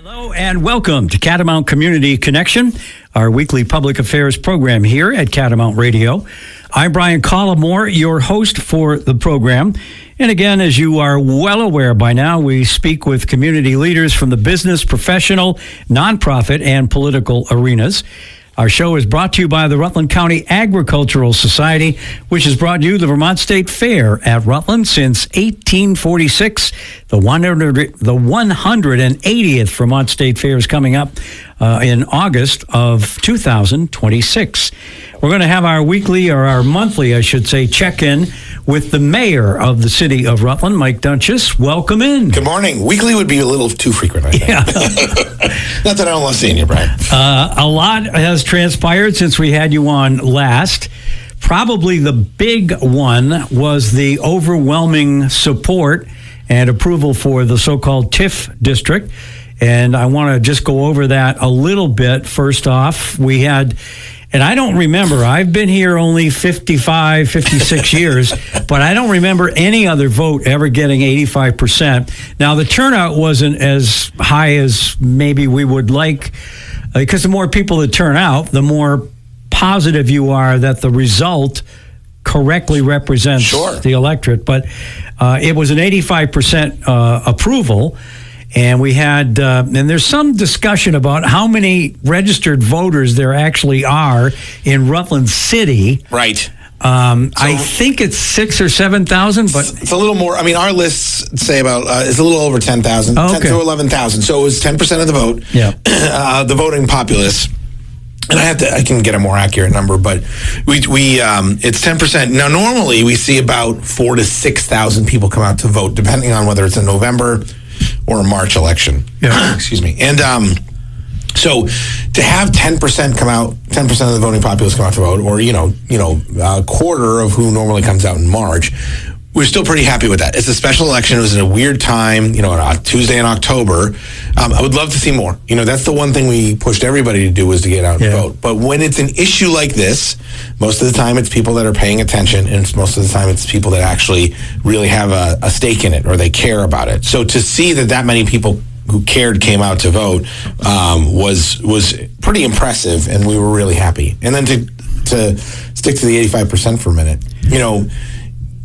Hello and welcome to Catamount Community Connection, our weekly public affairs program here at Catamount Radio. I'm Brian Collamore, your host for the program. And again, as you are well aware by now, we speak with community leaders from the business, professional, nonprofit, and political arenas. Our show is brought to you by the Rutland County Agricultural Society, which has brought you the Vermont State Fair at Rutland since 1846. The 180th Vermont State Fair is coming up in August of 2026. We're going to have our weekly, or our monthly, I should say, check-in with the mayor of the city of Rutland, Mike Doenges. Welcome in. Good morning. Weekly would be a little too frequent, I think. Yeah. Not that I don't love seeing you, Brian. A lot has transpired since we had you on last. Probably the big one was the overwhelming support and approval for the so-called TIF district. And I want to just go over that a little bit. First off, we had... And I don't remember, I've been here only 55, 56 years, but I don't remember any other vote ever getting 85%. Now, the turnout wasn't as high as maybe we would like, because the more people that turn out, the more positive you are that the result correctly represents the electorate. But it was an 85% approval. And we had, and there's some discussion about how many registered voters there actually are in Rutland City. Right. I think it's 6,000 or 7,000, but it's a little more. I mean, our lists say about it's a little over 10,000, 10 to 11,000. So it was 10% of the vote. Yeah. The voting populace. And I can get a more accurate number, but we it's 10%. Now, normally we see about 4,000 to 6,000 people come out to vote, depending on whether it's in November or a March election. Yeah. Excuse me. And so to have 10% come out, 10% of the voting populace come out to vote, or a quarter of who normally comes out in March, we're still pretty happy with that. It's a special election. It was in a weird time, on a Tuesday in October. I would love to see more. That's the one thing we pushed everybody to do, was to get out and vote. But when it's an issue like this, most of the time it's people that are paying attention, and most of the time it's people that actually really have a stake in it, or they care about it. So to see that many people who cared came out to vote was pretty impressive, and we were really happy. And then to stick to the 85% for a minute,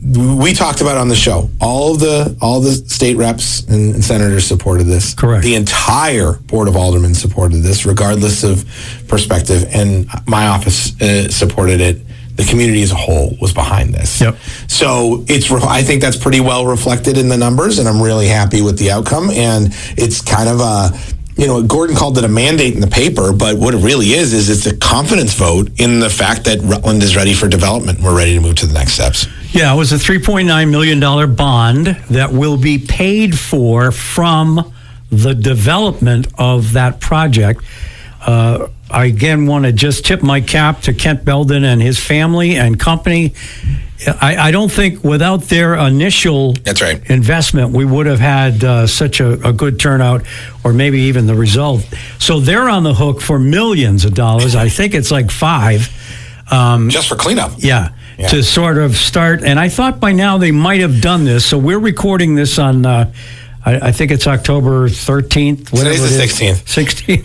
we talked about on the show, all the state reps and senators supported this. Correct. The entire Board of Aldermen supported this, regardless of perspective, and my office supported it. The community as a whole was behind this. Yep. So I think that's pretty well reflected in the numbers, and I'm really happy with the outcome. And it's kind of Gordon called it a mandate in the paper, but what it really is it's a confidence vote in the fact that Rutland is ready for development. We're ready to move to the next steps. Yeah, it was a $3.9 million bond that will be paid for from the development of that project. I again want to just tip my cap to Kent Belden and his family and company. I don't think without their initial investment, we would have had such a good turnout, or maybe even the result. So they're on the hook for millions of dollars. I think it's like $5. Just for cleanup. Yeah. To sort of start. And I thought by now they might have done this. So we're recording this on, I think it's October 13th. Today's the 16th. 16th.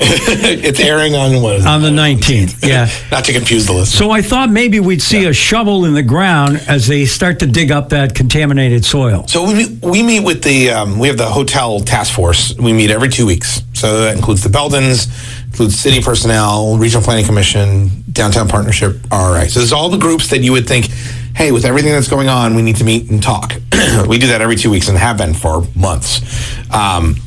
It's airing on what is it? On the 19th, yeah. Not to confuse the listeners. So I thought maybe we'd see a shovel in the ground as they start to dig up that contaminated soil. So we meet with we have the hotel task force. We meet every 2 weeks. So that includes the Beldens, includes city personnel, regional planning commission, downtown partnership, RRI. So there's all the groups that you would think, hey, with everything that's going on, we need to meet and talk. We do that every 2 weeks and have been for months.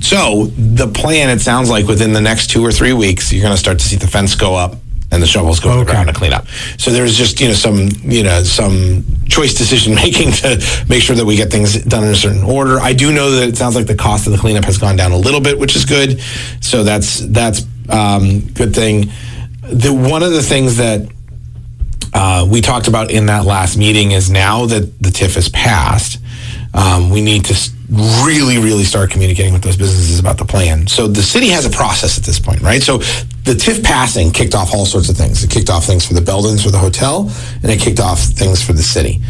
So the plan, it sounds like within the next 2 or 3 weeks, you're going to start to see the fence go up and the shovels go to the ground to clean up. So there's just some choice decision making to make sure that we get things done in a certain order. I do know that it sounds like the cost of the cleanup has gone down a little bit, which is good. So that's good thing. One of the things that we talked about in that last meeting is, now that the TIF is passed, we need to really, really start communicating with those businesses about the plan. So the city has a process at this point, right? So the TIF passing kicked off all sorts of things. It kicked off things for the Beldens, for the hotel, and it kicked off things for the city.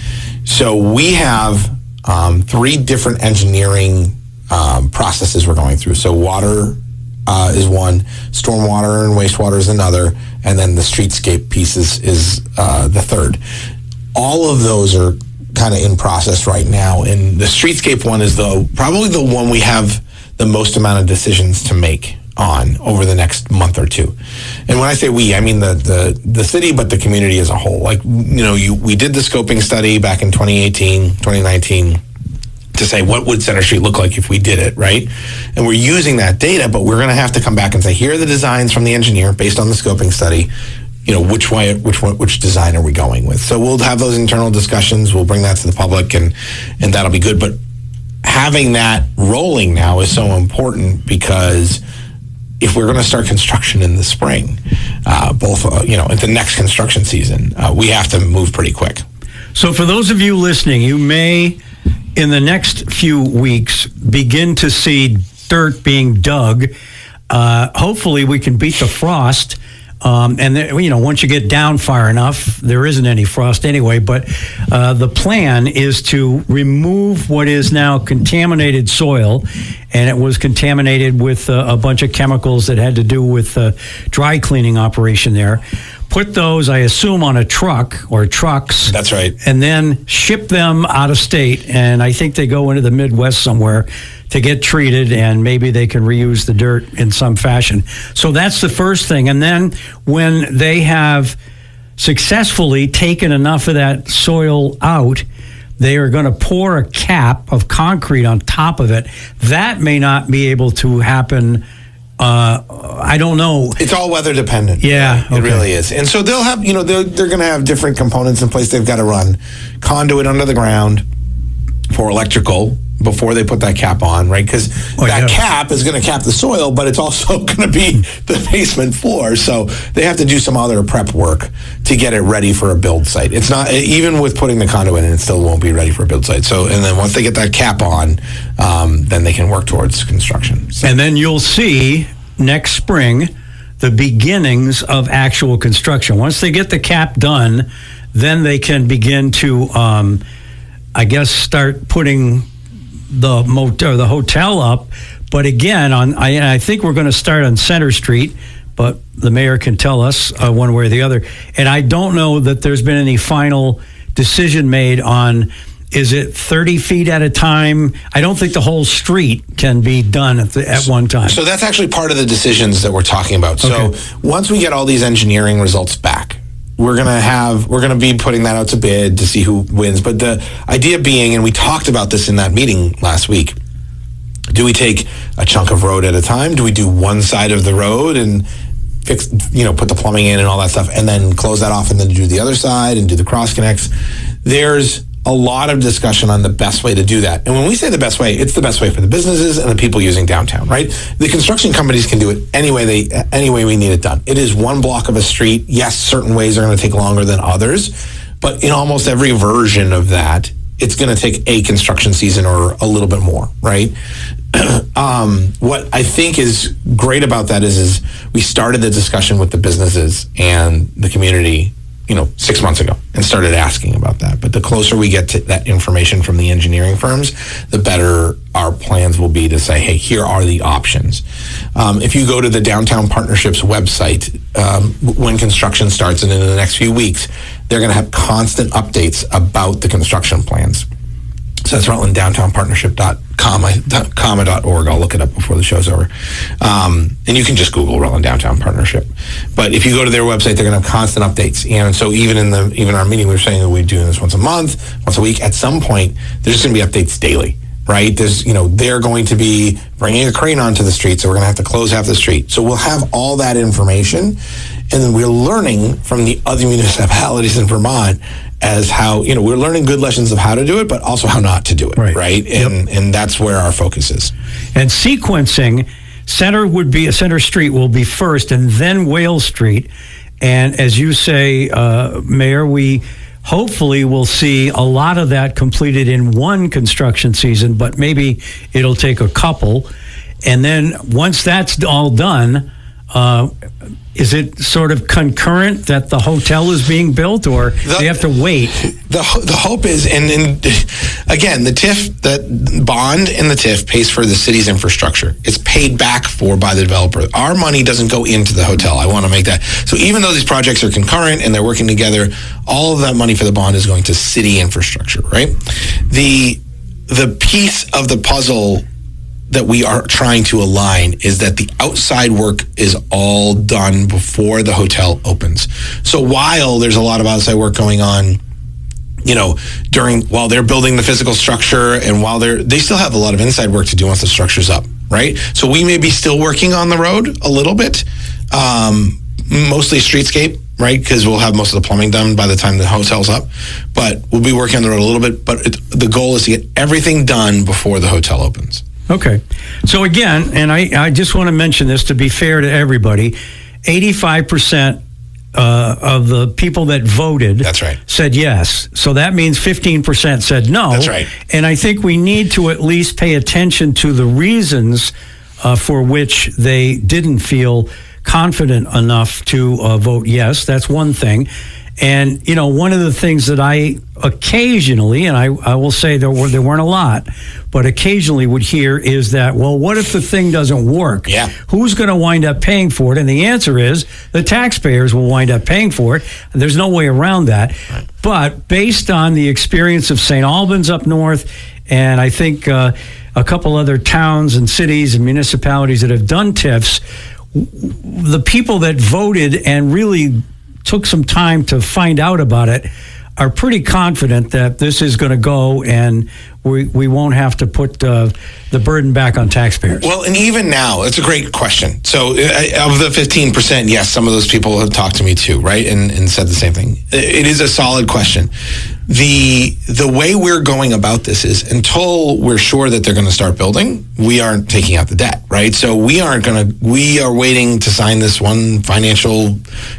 So we have 3 different engineering processes we're going through. So water is one, stormwater and wastewater is another, and then the streetscape piece is the third. All of those are kind of in process right now, and the streetscape one is probably the one we have the most amount of decisions to make on over the next month or two. And when I say we, I mean the city, but the community as a whole. Like, we did the scoping study back in 2019 to say what would Center Street look like if we did it, right? And we're using that data, but we're going to have to come back and say, here are the designs from the engineer based on the scoping study. Which design are we going with? So we'll have those internal discussions. We'll bring that to the public, and that'll be good. But having that rolling now is so important, because if we're going to start construction in the spring, at the next construction season, we have to move pretty quick. So for those of you listening, you may, in the next few weeks, begin to see dirt being dug. Hopefully we can beat the frost. Once you get down far enough, there isn't any frost anyway, but the plan is to remove what is now contaminated soil, and it was contaminated with a bunch of chemicals that had to do with dry cleaning operation there. Put those, I assume, on a truck or trucks. That's right. And then ship them out of state, and I think they go into the Midwest somewhere to get treated, and maybe they can reuse the dirt in some fashion. So that's the first thing. And then when they have successfully taken enough of that soil out, they are going to pour a cap of concrete on top of it. That may not be able to happen. I don't know. It's all weather dependent. Yeah. It really is. And so they'll have, they're going to have different components in place. They've got to run conduit under the ground for electrical before they put that cap on, right? Because cap is going to cap the soil, but it's also going to be the basement floor. So they have to do some other prep work to get it ready for a build site. It's not, even with putting the conduit in, it still won't be ready for a build site. So, and then once they get that cap on, then they can work towards construction. So. And then you'll see next spring the beginnings of actual construction. Once they get the cap done, then they can begin to, start putting the motel or the hotel up. But again, I think we're going to start on Center Street, but the mayor can tell us one way or the other. And I don't know that there's been any final decision made on, is it 30 feet at a time? I don't think the whole street can be done at one time. So that's actually part of the decisions that we're talking about. Okay. So once we get all these engineering results back, we're going to be putting that out to bid to see who wins. But the idea being, and we talked about this in that meeting last week, do we take a chunk of road at a time? Do we do one side of the road and fix, put the plumbing in and all that stuff, and then close that off and then do the other side and do the cross connects? There's a lot of discussion on the best way to do that. And when we say the best way, it's the best way for the businesses and the people using downtown, right? The construction companies can do it any way we need it done. It is one block of a street. Yes, certain ways are going to take longer than others, but in almost every version of that, it's going to take a construction season or a little bit more, right? What I think is great about that is we started the discussion with the businesses and the community 6 months ago and started asking about that. But the closer we get to that information from the engineering firms, the better our plans will be to say, hey, here are the options. If you go to the Downtown Partnerships website, when construction starts and in the next few weeks, they're going to have constant updates about the construction plans. So that's rutlanddowntownpartnership.com.org. I'll look it up before the show's over. And you can just Google Rutland Downtown Partnership. But if you go to their website, they're going to have constant updates. And so even our meeting, we were saying that we're doing this once a month, once a week. At some point, there's going to be updates daily, right? They're going to be bringing a crane onto the street, so we're going to have to close half the street. So we'll have all that information. And then we're learning from the other municipalities in Vermont as how, we're learning good lessons of how to do it, but also how not to do it, right? And that's where our focus is. And sequencing, Center Street will be first, and then Wales Street. And as you say, Mayor, we hopefully will see a lot of that completed in one construction season, but maybe it'll take a couple. And then once that's all done, Is it sort of concurrent that the hotel is being built, or do you have to wait? The hope is, and again, the TIF, that bond in the TIF pays for the city's infrastructure. It's paid back for by the developer. Our money doesn't go into the hotel. I want to make that. So even though these projects are concurrent and they're working together, all of that money for the bond is going to city infrastructure, right? The piece of the puzzle that we are trying to align is that the outside work is all done before the hotel opens. So while there's a lot of outside work going on, while they're building the physical structure, and while they still have a lot of inside work to do once the structure's up, right? So we may be still working on the road a little bit, mostly streetscape, right? Because we'll have most of the plumbing done by the time the hotel's up, but we'll be working on the road a little bit. But the goal is to get everything done before the hotel opens. Okay. So again, and I just want to mention this to be fair to everybody, 85% of the people that voted That's right. said yes. So that means 15% said no. That's right. And I think we need to at least pay attention to the reasons for which they didn't feel confident enough to vote yes. That's one thing. And, one of the things that I occasionally, and I will say there weren't a lot, but occasionally would hear is that, well, what if the thing doesn't work? Yeah. Who's going to wind up paying for it? And the answer is the taxpayers will wind up paying for it. There's no way around that. Right. But based on the experience of St. Albans up north, and I think a couple other towns and cities and municipalities that have done TIFs, the people that voted and really took some time to find out about it are pretty confident that this is going to go, and we won't have to put the burden back on taxpayers. Well, and even now, it's a great question. So of the 15%, yes, some of those people have talked to me too, right? And said the same thing. It is a solid question. The way we're going about this is, until we're sure that they're going to start building, we aren't taking out the debt, right? So we are waiting to sign this one financial,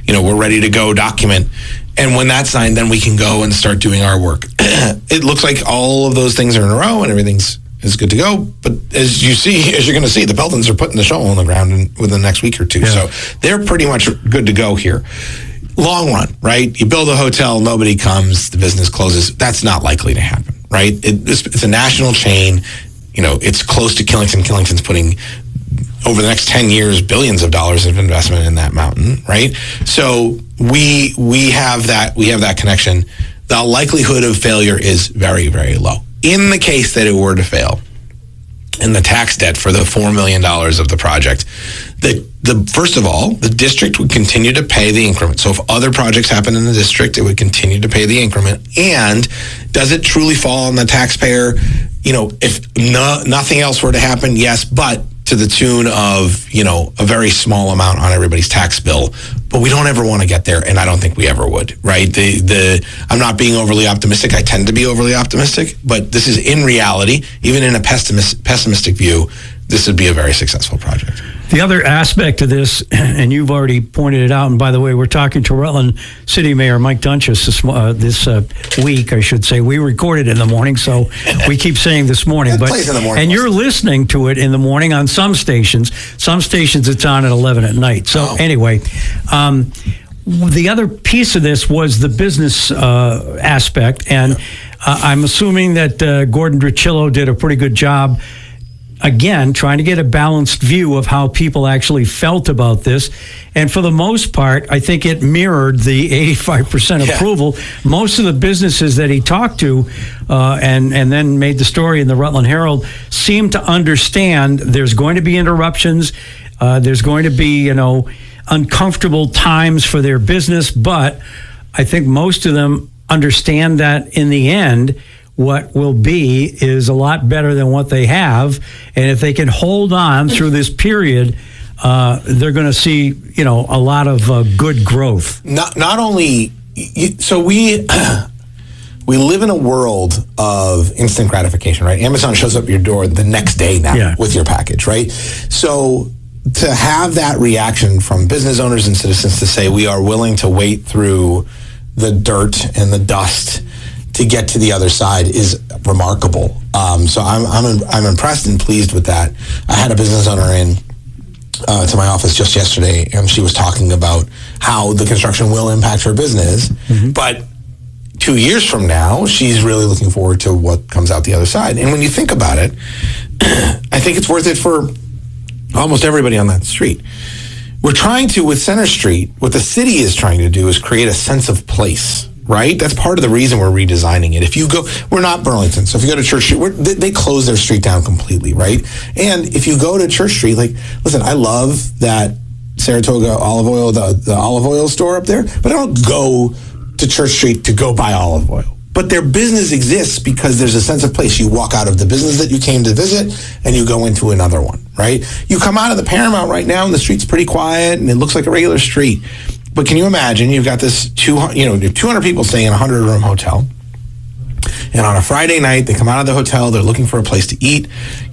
we're ready to go document. And when that's signed, then we can go and start doing our work. It looks like all of those things are in a row and everything's good to go. But as you're going to see, the Beltons are putting the shovel on the ground within the next week or two. Yeah. So they're pretty much good to go here. Long run, right? You build a hotel, nobody comes, the business closes. That's not likely to happen, right? It's a national chain. It's close to Killington. Killington's putting, over the next 10 years, billions of dollars of investment in that mountain, right? So we have that connection. The likelihood of failure is very, very low. In the case that it were to fail, and the tax debt for the $4 million of the project, first of all, the district would continue to pay the increment. So if other projects happen in the district, it would continue to pay the increment. And does it truly fall on the taxpayer? If nothing else were to happen, yes, but to the tune of, a very small amount on everybody's tax bill. But we don't ever want to get there, and I don't think we ever would, right? I'm not being overly optimistic. I tend to be overly optimistic, but this is, in reality, even in a pessimistic view, this would be a very successful project. The other aspect of this, and you've already pointed it out, and by the way, we're talking to Rutland City Mayor Mike Doenges this week, I should say. We recorded in the morning, so we keep saying this morning. But plays in the morning, and you're listening to it in the morning on some stations. Some stations it's on at 11 at night. So anyway, the other piece of this was the business aspect, and I'm assuming that Gordon Dricillo did a pretty good job, again, trying to get a balanced view of how people actually felt about this. And for the most part, I think it mirrored the 85% approval. Most of the businesses that he talked to and then made the story in the Rutland Herald seemed to understand there's going to be interruptions. There's going to be, uncomfortable times for their business. But I think most of them understand that in the end, what will be is a lot better than what they have. And if they can hold on through this period, they're going to see, a lot of good growth. Not only, so we live in a world of instant gratification, right? Amazon shows up at your door the next day now with your package, right? So to have that reaction from business owners and citizens to say, we are willing to wait through the dirt and the dust to get to the other side is remarkable. So I'm impressed and pleased with that. I had a business owner in to my office just yesterday, and she was talking about how the construction will impact her business. But 2 years from now, she's really looking forward to what comes out the other side. And when you think about it, I think it's worth it for almost everybody on that street. We're trying to, with Center Street, what the city is trying to do is create a sense of place, right? That's part of the reason we're redesigning it. If you go, we're not Burlington, so if you go to Church Street, they close their street down completely, right? And if you go to Church Street, like, listen, I love that Saratoga olive oil, the olive oil store up there, but I don't go to Church Street to go buy olive oil. But their business exists because there's a sense of place. You walk out of the business that you came to visit and you go into another one, right? You come out of the Paramount right now and the street's pretty quiet and it looks like a regular street. But can you imagine, you've got this 200 people staying in a 100-room hotel. And on a Friday night, they come out of the hotel, they're looking for a place to eat.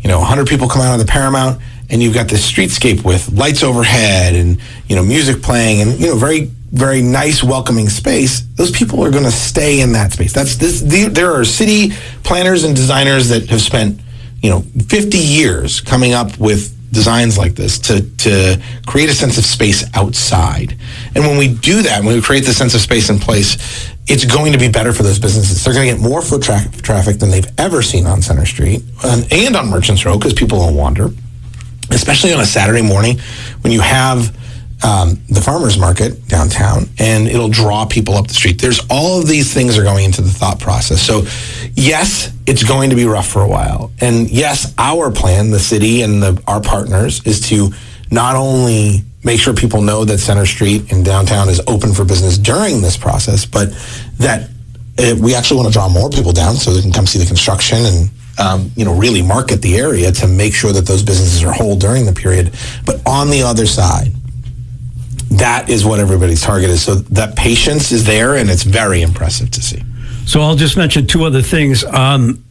100 people come out of the Paramount, and you've got this streetscape with lights overhead and, music playing and, very, very nice, welcoming space. Those people are going to stay in that space. There are city planners and designers that have spent, 50 years coming up with designs like this to create a sense of space outside. And when we do that, when we create the sense of space and place, it's going to be better for those businesses. They're going to get more foot traffic than they've ever seen on Center Street and on Merchants Row because people don't wander, especially on a Saturday morning when you have the farmers market downtown, and it'll draw people up the street. There's all of these things are going into the thought process. So yes, it's going to be rough for a while. And yes, our plan, the city and our partners, is to not only make sure people know that Center Street in downtown is open for business during this process, but that we actually want to draw more people down so they can come see the construction and really market the area to make sure that those businesses are whole during the period. But on the other side, that is what everybody's target is. So that patience is there, and it's very impressive to see. So I'll just mention two other things.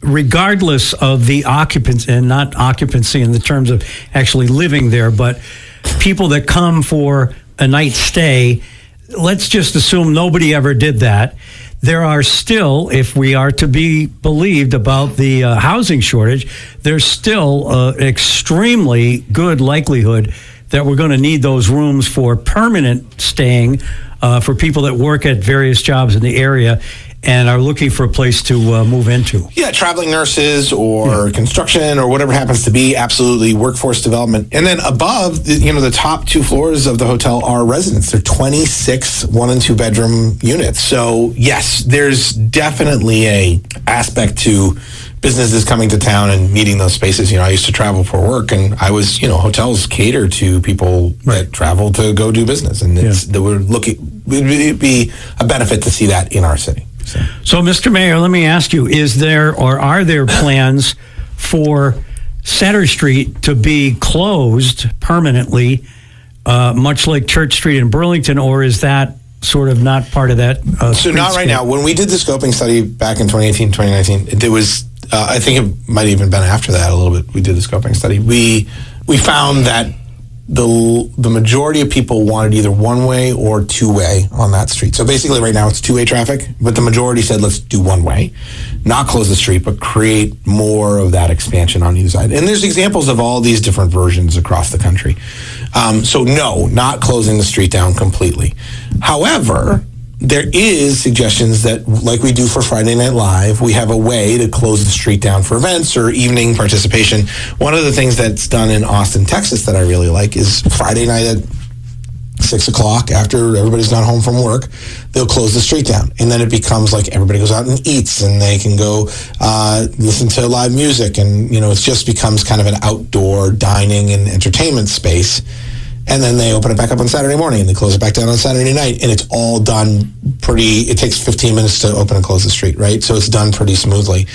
Regardless of the occupancy, and not occupancy in the terms of actually living there, but people that come for a night stay, let's just assume nobody ever did that. There are still, if we are to be believed about the housing shortage, there's still an extremely good likelihood that we're going to need those rooms for permanent staying for people that work at various jobs in the area and are looking for a place to move into. Yeah, traveling nurses or construction or whatever happens to be, absolutely, workforce development. And then above, the top 2 floors of the hotel are residents. They're 26 1- and 2-bedroom units. So yes, there's definitely a aspect to businesses coming to town and meeting those spaces. I used to travel for work, and I was, hotels cater to people that travel to go do business, and it'd be a benefit to see that in our city. So, Mr. Mayor, let me ask you: is there or are there plans for Center Street to be closed permanently, much like Church Street in Burlington, or is that sort of not part of that? So not right now. When we did the scoping study back in 2018, 2019, it was. I think it might have even been after that a little bit. We did the scoping study. We found that the majority of people wanted either one-way or two-way on that street. So basically right now it's two-way traffic, but the majority said let's do one-way, not close the street, but create more of that expansion on either side. And there's examples of all these different versions across the country. So no, not closing the street down completely. However, there is suggestions that, like we do for Friday Night Live, we have a way to close the street down for events or evening participation. One of the things that's done in Austin, Texas that I really like is Friday night at 6 o'clock after everybody's not home from work, they'll close the street down. And then it becomes like everybody goes out and eats and they can go listen to live music. And, it just becomes kind of an outdoor dining and entertainment space. And then they open it back up on Saturday morning and they close it back down on Saturday night. And it's all done it takes 15 minutes to open and close the street, right? So it's done pretty smoothly.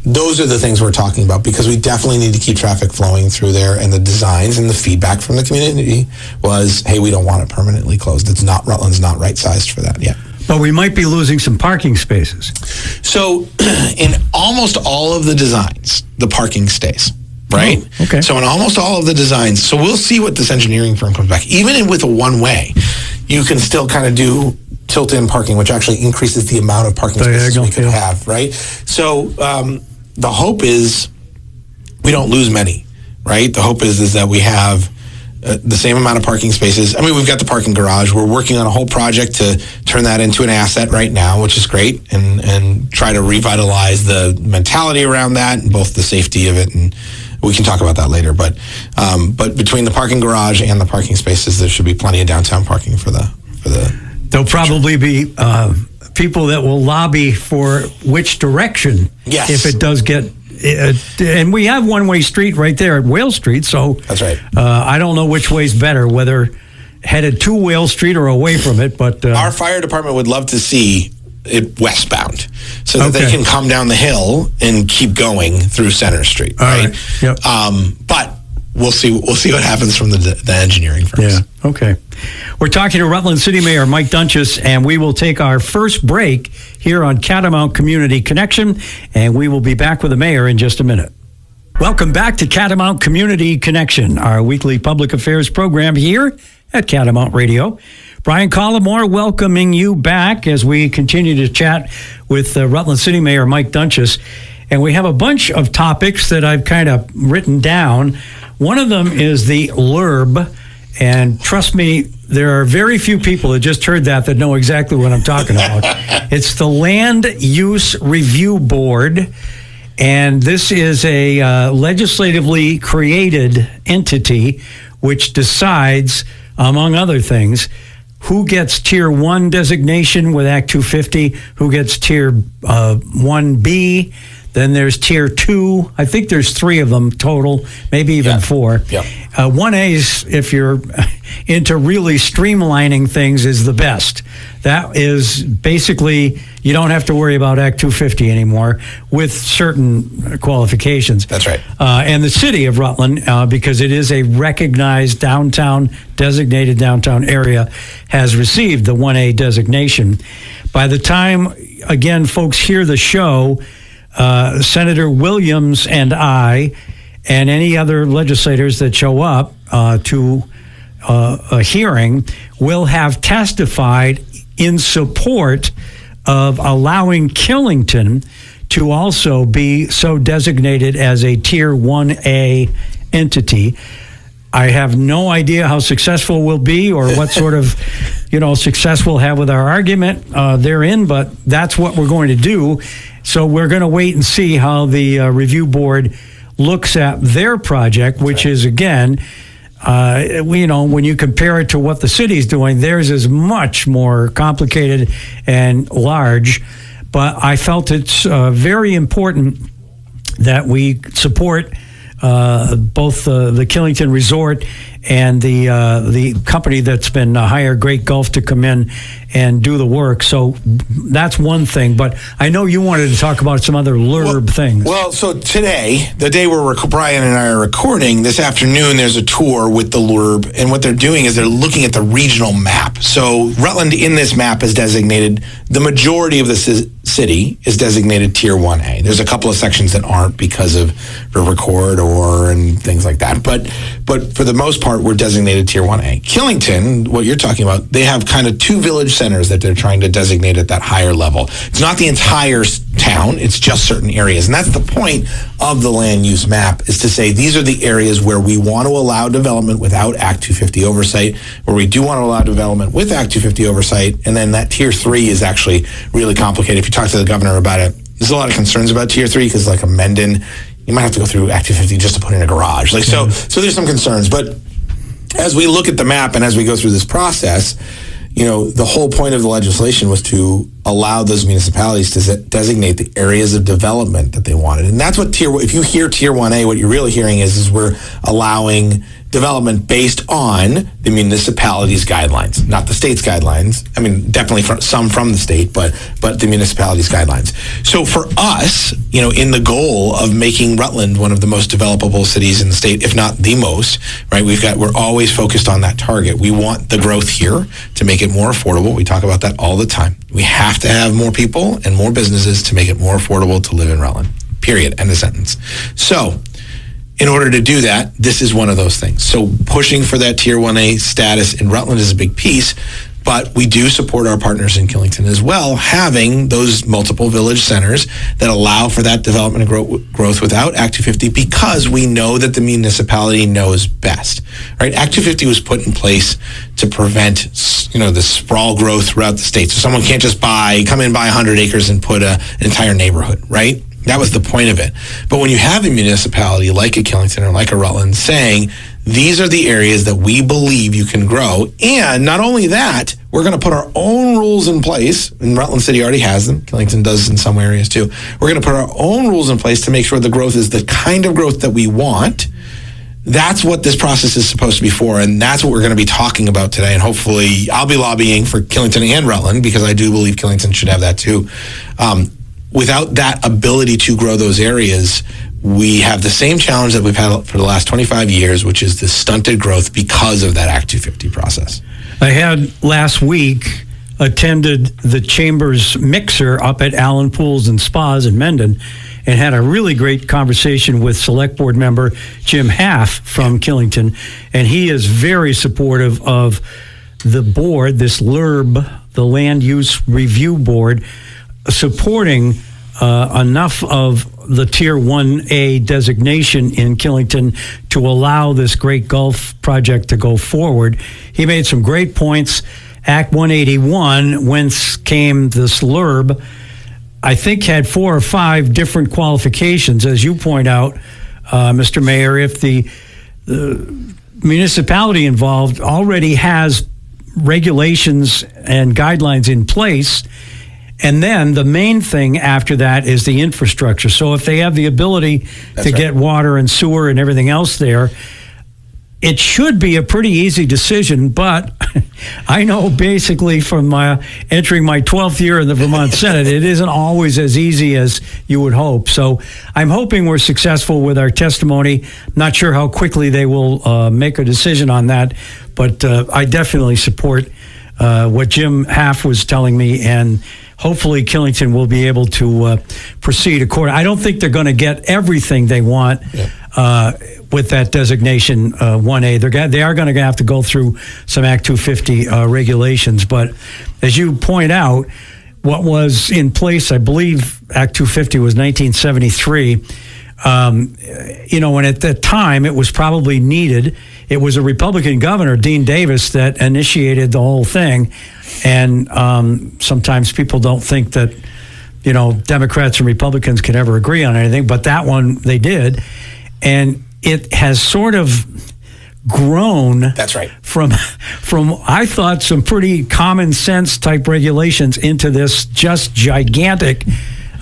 Those are the things we're talking about because we definitely need to keep traffic flowing through there. And the designs and the feedback from the community was, hey, we don't want it permanently closed. Rutland's not right-sized for that yet. But we might be losing some parking spaces. So in almost all of the designs, the parking stays. Right? Oh, okay. So in almost all of the designs, so we'll see what this engineering firm comes back. Even with a one-way, you can still kind of do tilt-in parking, which actually increases the amount of parking spaces we could have, right? So the hope is we don't lose many, right? The hope is that we have the same amount of parking spaces. I mean, we've got the parking garage. We're working on a whole project to turn that into an asset right now, which is great, and try to revitalize the mentality around that and both the safety of it, and we can talk about that later. But between the parking garage and the parking spaces, there should be plenty of downtown parking for the. There'll probably be people that will lobby for which direction. Yes. If it does get. And we have one-way street right there at Whale Street, so that's right. I don't know which way's better, whether headed to Whale Street or away from it. But our fire department would love to see it westbound, so that they can come down the hill and keep going through Center Street. Right. Yep. But we'll see what happens from the engineering firms. Yeah. Okay. We're talking to Rutland City Mayor Mike Doenges, and we will take our first break here on Catamount Community Connection, and we will be back with the mayor in just a minute. Welcome back to Catamount Community Connection, our weekly public affairs program here at Catamount Radio. Brian Collamore welcoming you back as we continue to chat with Rutland City Mayor Mike Doenges. And we have a bunch of topics that I've kind of written down. One of them is the LURB. And trust me, there are very few people that just heard that know exactly what I'm talking about. It's the Land Use Review Board. And this is a legislatively created entity which decides, among other things, who gets Tier 1 designation with Act 250, who gets Tier 1B, then there's Tier 2. I think there's 3 of them total, maybe even 4. Yep. 1A is, if you're into really streamlining things, is the best. That is basically, you don't have to worry about Act 250 anymore with certain qualifications. That's right. And the city of Rutland, because it is a recognized designated downtown area, has received the 1A designation. By the time, again, folks hear the show, Senator Williams and I, and any other legislators that show up to a hearing, will have testified in support of allowing Killington to also be so designated as a Tier 1A entity. I have no idea how successful we'll be or what sort of, success we'll have with our argument therein, but that's what we're going to do. So we're going to wait and see how the review board looks at their project, which is, again, when you compare it to what the city's doing, theirs is much more complicated and large. But I felt it's very important that we support both the Killington Resort and the company that's been hired, Great Gulf, to come in and do the work. So that's one thing. But I know you wanted to talk about some other LURB things. Well, so today, the day where Brian and I are recording, this afternoon, there's a tour with the LURB. And what they're doing is they're looking at the regional map. So Rutland in this map is designated, the majority of the city is designated Tier 1A. There's a couple of sections that aren't because of river corridor and things like that. But for the most part, we're designated Tier 1A. Killington, what you're talking about, they have kind of 2 village centers that they're trying to designate at that higher level. It's not the entire town, it's just certain areas. And that's the point of the land use map, is to say these are the areas where we want to allow development without Act 250 oversight, where we do want to allow development with Act 250 oversight, and then that Tier 3 is actually really complicated. If you talk to the governor about it, there's a lot of concerns about Tier 3, because like a Mendon, you might have to go through Act 250 just to put in a garage. So there's some concerns. But as we look at the map and as we go through this process, the whole point of the legislation was to allow those municipalities to designate the areas of development that they wanted. And that's what if you hear Tier 1A, what you're really hearing is we're allowing development based on the municipality's guidelines, not the state's guidelines. I mean, definitely some from the state, but the municipality's guidelines. So for us, in the goal of making Rutland one of the most developable cities in the state, if not the most, right? We're always focused on that target. We want the growth here to make it more affordable. We talk about that all the time. We have to have more people and more businesses to make it more affordable to live in Rutland. Period. End of sentence. So, in order to do that, this is one of those things. So pushing for that Tier 1A status in Rutland is a big piece. But we do support our partners in Killington as well, having those multiple village centers that allow for that development and growth without Act 250, because we know that the municipality knows best, right? Act 250 was put in place to prevent, the sprawl growth throughout the state. So someone can't just come in, buy 100 acres and put an entire neighborhood, right? That was the point of it. But when you have a municipality like a Killington or like a Rutland saying, these are the areas that we believe you can grow, and not only that, we're going to put our own rules in place, and Rutland City already has them, Killington does in some areas too. We're going to put our own rules in place to make sure the growth is the kind of growth that we want. That's what this process is supposed to be for, and that's what we're going to be talking about today. And hopefully I'll be lobbying for Killington and Rutland, because I do believe Killington should have that too. Without that ability to grow those areas, we have the same challenge that we've had for the last 25 years, which is the stunted growth because of that Act 250 process. I had last week attended the Chamber's mixer up at Allen Pools and Spas in Mendon, and had a really great conversation with Select Board member Jim Half from Killington, and he is very supportive of the board, this LURB, the Land Use Review Board, supporting enough of the Tier 1A designation in Killington to allow this Great Gulf project to go forward. He made some great points. Act 181, whence came this LURB, I think had 4 or 5 different qualifications. As you point out, Mr. Mayor, if the municipality involved already has regulations and guidelines in place, and then the main thing after that is the infrastructure. So if they have the ability to get water and sewer and everything else there, it should be a pretty easy decision. But I know basically from entering my 12th year in the Vermont Senate, it isn't always as easy as you would hope. So I'm hoping we're successful with our testimony. Not sure how quickly they will make a decision on that, but I definitely support what Jim Half was telling me, and hopefully Killington will be able to proceed accordingly. I don't think they're going to get everything they want with that designation 1A. They are going to have to go through some Act 250 regulations. But as you point out, what was in place, I believe Act 250 was 1973. And at that time, it was probably needed. It was a Republican governor, Dean Davis, that initiated the whole thing. And sometimes people don't think that, Democrats and Republicans can ever agree on anything, but that one they did. And it has sort of grown. That's right. From I thought some pretty common sense type regulations into this just gigantic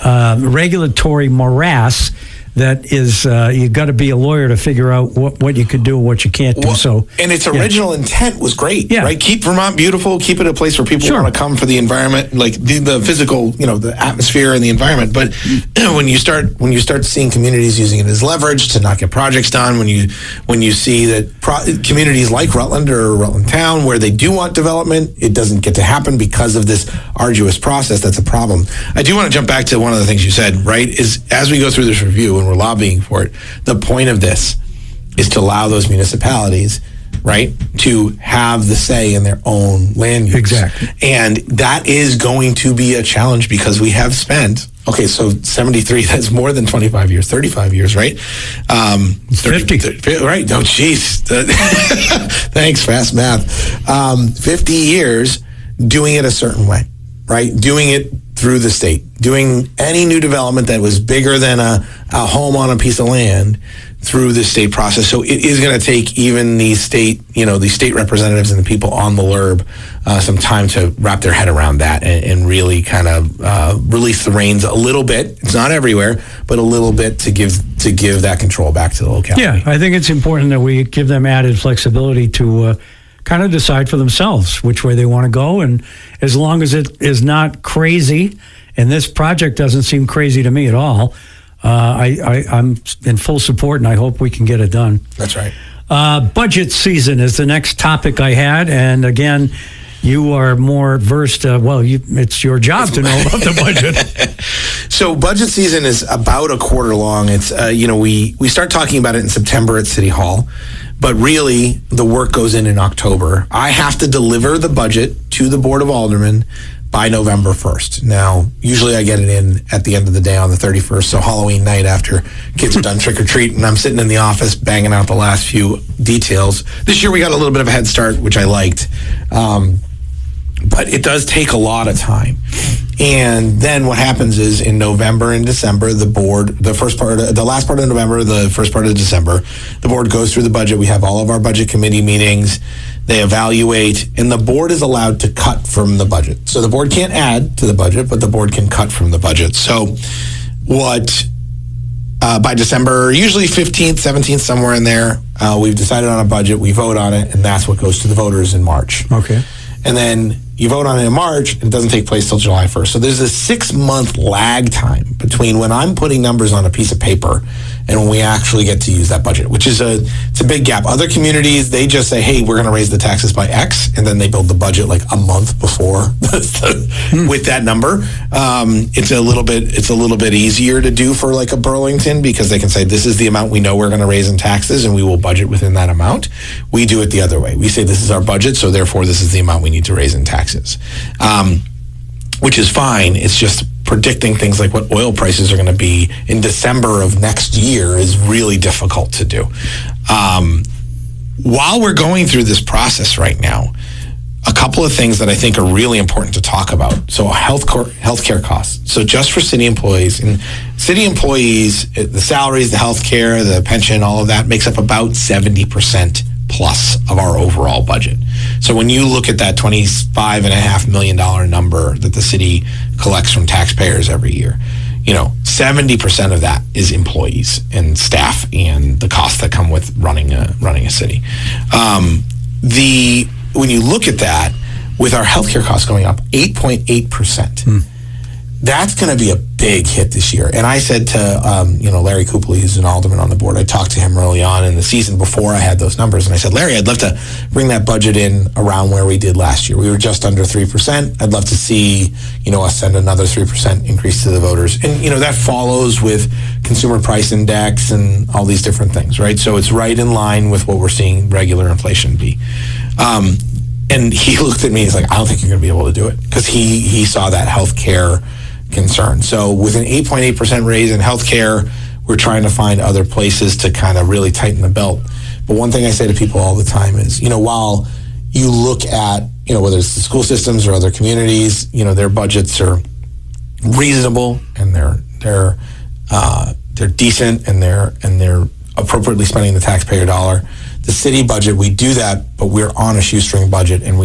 regulatory morass that is, you've got to be a lawyer to figure out what you could do and what you can't do. And its original intent was great, right? Keep Vermont beautiful, keep it a place where people want to come for the environment, like the physical, the atmosphere and the environment. But when you start seeing communities using it as leverage to not get projects done, when you see that communities like Rutland or Rutland Town, where they do want development, it doesn't get to happen because of this arduous process, that's a problem. I do want to jump back to one of the things you said, right, is as we go through this review, and we're lobbying for it, the point of this is to allow those municipalities, right, to have the say in their own land use. Exactly. And that is going to be a challenge because we have spent, so 73, that's more than 25 years, 35 years, right? 50. Right. Oh, geez. Thanks, fast math. 50 years doing it a certain way, right? Doing it through the state, doing any new development that was bigger than a home on a piece of land through the state process. So it is going to take even these state representatives and the people on the LURB some time to wrap their head around that and really kind of release the reins a little bit. It's not everywhere, but a little bit to give that control back to the locality. Yeah, I think it's important that we give them added flexibility to kind of decide for themselves which way they want to go. And as long as it is not crazy, and this project doesn't seem crazy to me at all, I'm in full support, and I hope we can get it done. That's right. Budget season is the next topic I had. And again, you are more versed. It's your job to know about the budget. So budget season is about a quarter long. It's, we start talking about it in September at City Hall. But really, the work goes in October. I have to deliver the budget to the Board of Aldermen by November 1st. Now, usually I get it in at the end of the day on the 31st, so Halloween night after kids are done trick-or-treat, and I'm sitting in the office banging out the last few details. This year we got a little bit of a head start, which I liked. But it does take a lot of time. And then what happens is in November and December, the board, the last part of November, the first part of December, the board goes through the budget. We have all of our budget committee meetings. They evaluate, and the board is allowed to cut from the budget. So the board can't add to the budget, but the board can cut from the budget. So by December, usually 15th, 17th, somewhere in there, we've decided on a budget, we vote on it, and that's what goes to the voters in March. Okay. And then you vote on it in March, and it doesn't take place till July 1st. So there's a 6-month lag time between when I'm putting numbers on a piece of paper and when we actually get to use that budget, which is it's a big gap. Other communities, they just say, hey, we're going to raise the taxes by X, and then they build the budget like a month before with that number. It's a little bit easier to do for like a Burlington because they can say, this is the amount we know we're going to raise in taxes, and we will budget within that amount. We do it the other way. We say, this is our budget, so therefore this is the amount we need to raise in taxes, which is fine. It's just predicting things like what oil prices are going to be in December of next year is really difficult to do. While we're going through this process right now, a couple of things that I think are really important to talk about. So healthcare costs. So just for city employees, the salaries, the healthcare, the pension, all of that makes up about 70% plus of our overall budget. So when you look at that $25.5 million number that the city collects from taxpayers every year, 70% of that is employees and staff and the costs that come with running a city. When you look at that, with our healthcare costs going up 8.8%, that's going to be a big hit this year. And I said to, Larry Copley, who's an alderman on the board, I talked to him early on in the season before I had those numbers. And I said, Larry, I'd love to bring that budget in around where we did last year. We were just under 3%. I'd love to see, us send another 3% increase to the voters. And, that follows with consumer price index and all these different things, right? So it's right in line with what we're seeing regular inflation be. And he looked at me, he's like, I don't think you're going to be able to do it, because he saw that healthcare concern. So with an 8.8% raise in healthcare, we're trying to find other places to kind of really tighten the belt. But one thing I say to people all the time is, while you look at, whether it's the school systems or other communities, their budgets are reasonable and they're decent and they're appropriately spending the taxpayer dollar. The city budget, we do that, but we're on a shoestring budget, and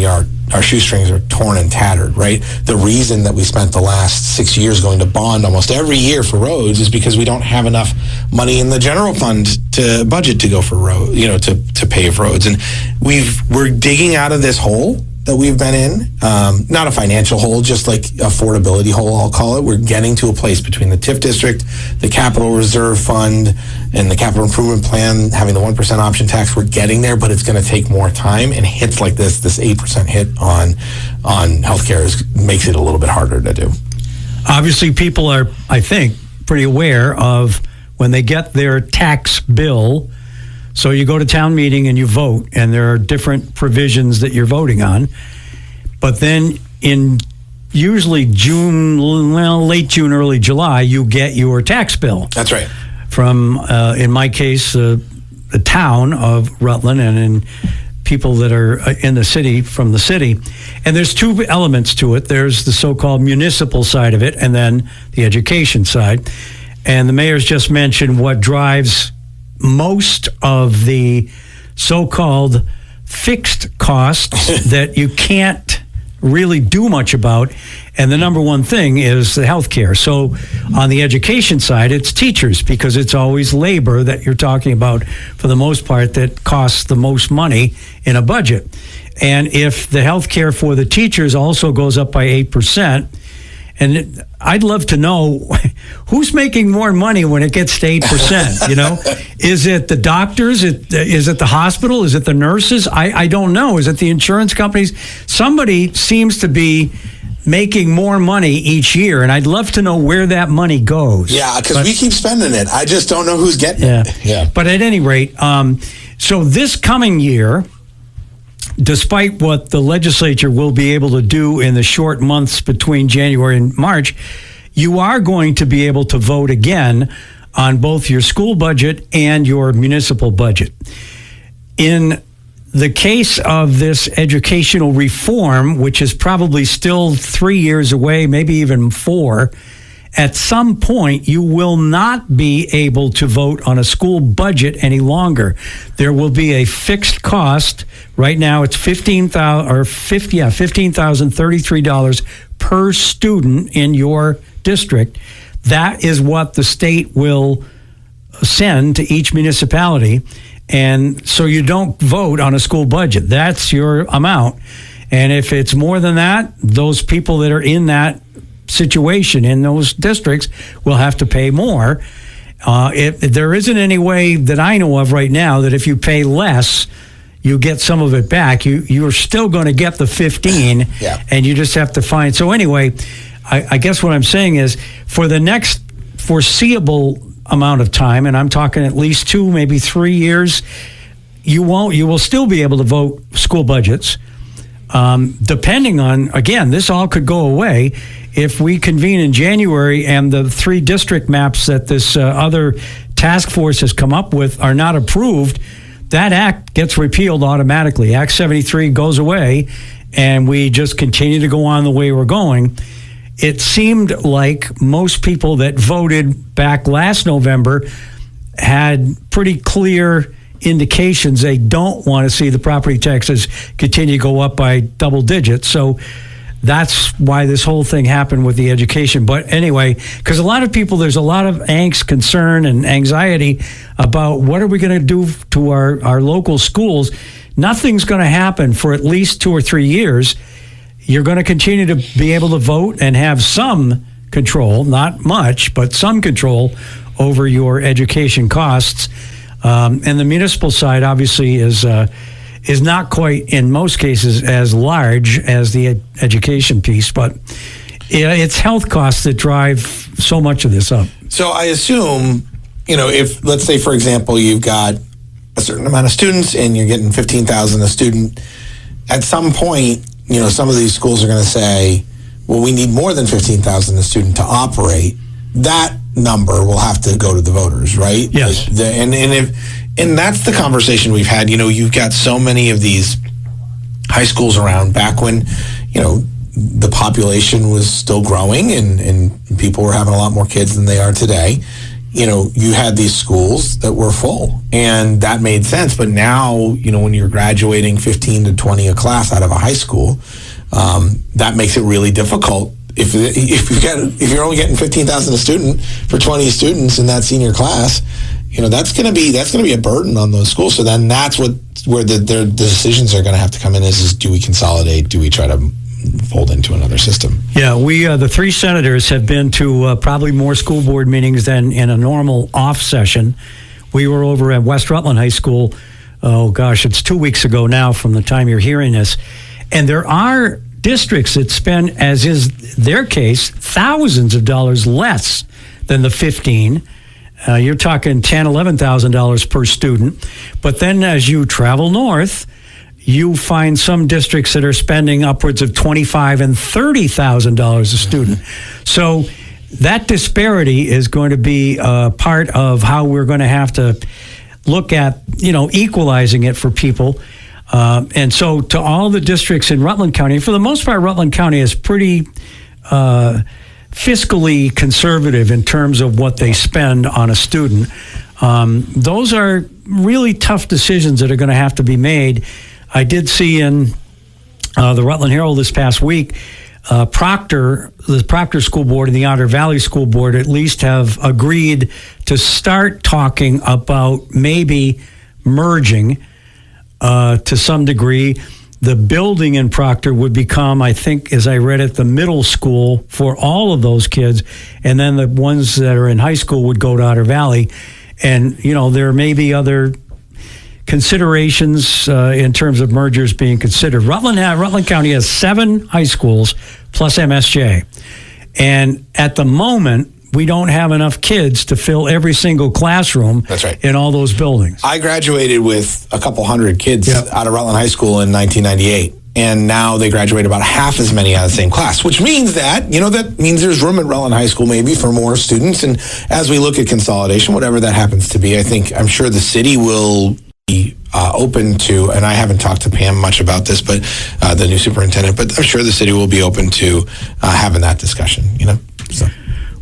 our shoestrings are torn and tattered, right? The reason that we spent the last 6 years going to bond almost every year for roads is because we don't have enough money in the general fund to budget to go for road, to pave roads. And we're digging out of this hole that we've been in, not a financial hole, just like affordability hole, I'll call it. We're getting to a place between the TIF district, the Capital Reserve Fund, and the Capital Improvement Plan, having the 1% option tax. We're getting there, but it's going to take more time. And hits like this 8% hit on healthcare makes it a little bit harder to do. Obviously, people are, I think, pretty aware of when they get their tax bill. So you go to town meeting and you vote, and there are different provisions that you're voting on. But then in usually late June, early July, you get your tax bill. That's right. From, in my case, the town of Rutland, and in people that are in the city, from the city. And there's two elements to it. There's the so-called municipal side of it, and then the education side. And the mayor's just mentioned what drives most of the so-called fixed costs that you can't really do much about. And the number one thing is the health care. So on the education side, it's teachers, because it's always labor that you're talking about for the most part that costs the most money in a budget. And if the health care for the teachers also goes up by 8%, and I'd love to know who's making more money when it gets to 8%, Is it the doctors? Is it the hospital? Is it the nurses? I don't know. Is it the insurance companies? Somebody seems to be making more money each year, and I'd love to know where that money goes. Yeah, because we keep spending it. I just don't know who's getting it. Yeah. But at any rate, So this coming year, despite what the legislature will be able to do in the short months between January and March, you are going to be able to vote again on both your school budget and your municipal budget. In the case of this educational reform, which is probably still 3 years away, maybe even 4, at some point you will not be able to vote on a school budget any longer. There will be a fixed cost. Right now it's $15,033 per student in your district. That is what the state will send to each municipality. And so you don't vote on a school budget. That's your amount. And if it's more than that, those people that are in that situation in those districts will have to pay more. There isn't any way that I know of right now that if you pay less, you get some of it back. You're still going to get the 15, and you just have to find. So anyway, I guess what I'm saying is for the next foreseeable amount of time, and I'm talking at least 2, maybe 3 years, you will still be able to vote school budgets. Depending on, again, this all could go away if we convene in January and the 3 district maps that this other task force has come up with are not approved. That act gets repealed automatically. Act 73 goes away, and we just continue to go on the way we're going. It seemed like most people that voted back last November had pretty clear indications they don't want to see the property taxes continue to go up by double digits. So that's why this whole thing happened with the education. But anyway, because a lot of people, there's a lot of angst, concern, and anxiety about what are we going to do to our local schools. Nothing's going to happen for at least 2 or 3 years. You're going to continue to be able to vote and have some control, not much, but some control over your education costs. And the municipal side obviously is not quite, in most cases, as large as the education piece, but it's health costs that drive so much of this up. So I assume, if, let's say, for example, you've got a certain amount of students and you're getting $15,000 a student, at some point, some of these schools are going to say, well, we need more than $15,000 a student to operate. That number will have to go to the voters, right? Yes. And that's the conversation we've had. You've got so many of these high schools around back when, the population was still growing and people were having a lot more kids than they are today. You had these schools that were full, and that made sense. But now, when you're graduating 15 to 20 a class out of a high school, that makes it really difficult. If you're only getting $15,000 a student for 20 students in that senior class, that's going to be a burden on those schools. So then that's where the decisions are going to have to come in is do we consolidate? Do we try to fold into another system? Yeah, we the 3 senators have been to probably more school board meetings than in a normal off session. We were over at West Rutland High School. Oh gosh, it's 2 weeks ago now from the time you're hearing this, and there are districts that spend, as is their case, thousands of dollars less than the 15. You're talking $10,000, $11,000 per student. But then as you travel north, you find some districts that are spending upwards of $25,000 and $30,000 a student. So that disparity is going to be part of how we're going to have to look at, equalizing it for people. And so to all the districts in Rutland County, for the most part, Rutland County is pretty fiscally conservative in terms of what they spend on a student. Those are really tough decisions that are going to have to be made. I did see in the Rutland Herald this past week, the Proctor School Board and the Otter Valley School Board at least have agreed to start talking about maybe merging to some degree. The building in Proctor would become, I think, as I read it, the middle school for all of those kids. And then the ones that are in high school would go to Otter Valley. And, there may be other considerations in terms of mergers being considered. Rutland County has 7 high schools plus MSJ. And at the moment, we don't have enough kids to fill every single classroom. That's right. In all those buildings. I graduated with a couple hundred kids out of Rutland High School in 1998. And now they graduate about half as many out of the same class, which means that means there's room at Rutland High School maybe for more students. And as we look at consolidation, whatever that happens to be, I'm sure the city will be open to, and I haven't talked to Pam much about this, but the new superintendent, but I'm sure the city will be open to having that discussion, So.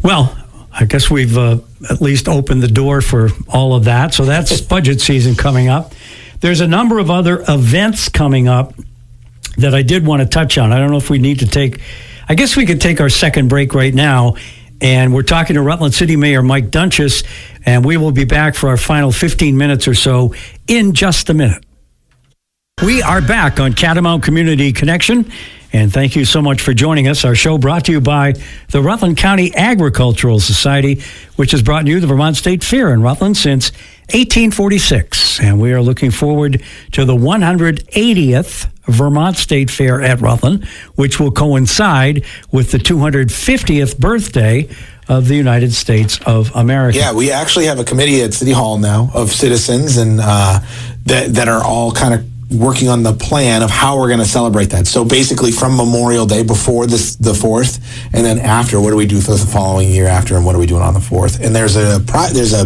Well, I guess we've at least opened the door for all of that. So that's budget season coming up. There's a number of other events coming up that I did want to touch on. I don't know if we need to I guess we could take our second break right now. And we're talking to Rutland City Mayor Mike Doenges, and we will be back for our final 15 minutes or so in just a minute. We are back on Catamount Community Connection, and thank you so much for joining us. Our show brought to you by the Rutland County Agricultural Society, which has brought you the Vermont State Fair in Rutland since 1846. And we are looking forward to the 180th Vermont State Fair at Rutland, which will coincide with the 250th birthday of the United States of America. Yeah, we actually have a committee at City Hall now of citizens and that are all kind of working on the plan of how we're going to celebrate that. So basically from Memorial Day before the 4th, and then after, what do we do for the following year after, and what are we doing on the 4th? And there's a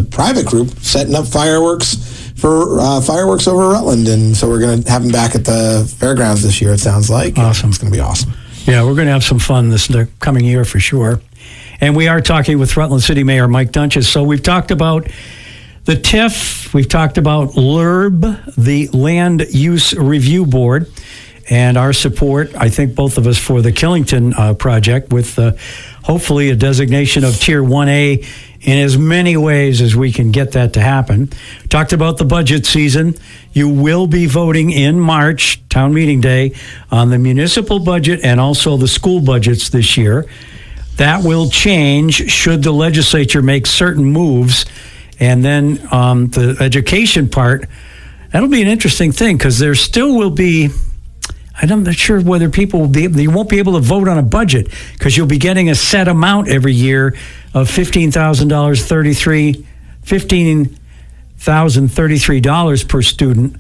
private group setting up fireworks over Rutland, and so we're going to have them back at the fairgrounds this year, it sounds like. Awesome. It's going to be awesome. Yeah, we're going to have some fun this coming year for sure. And we are talking with Rutland City Mayor Mike Doenges. So we've talked about the TIF, we've talked about LURB, the Land Use Review Board, and our support, I think both of us, for the Killington project with hopefully a designation of Tier 1A in as many ways as we can get that to happen. Talked about the budget season. You will be voting in March, town meeting day, on the municipal budget and also the school budgets this year. That will change should the legislature make certain moves. And then the education part, that'll be an interesting thing because there still will be, I'm not sure whether people will you won't be able to vote on a budget because you'll be getting a set amount every year of $15,033 per student.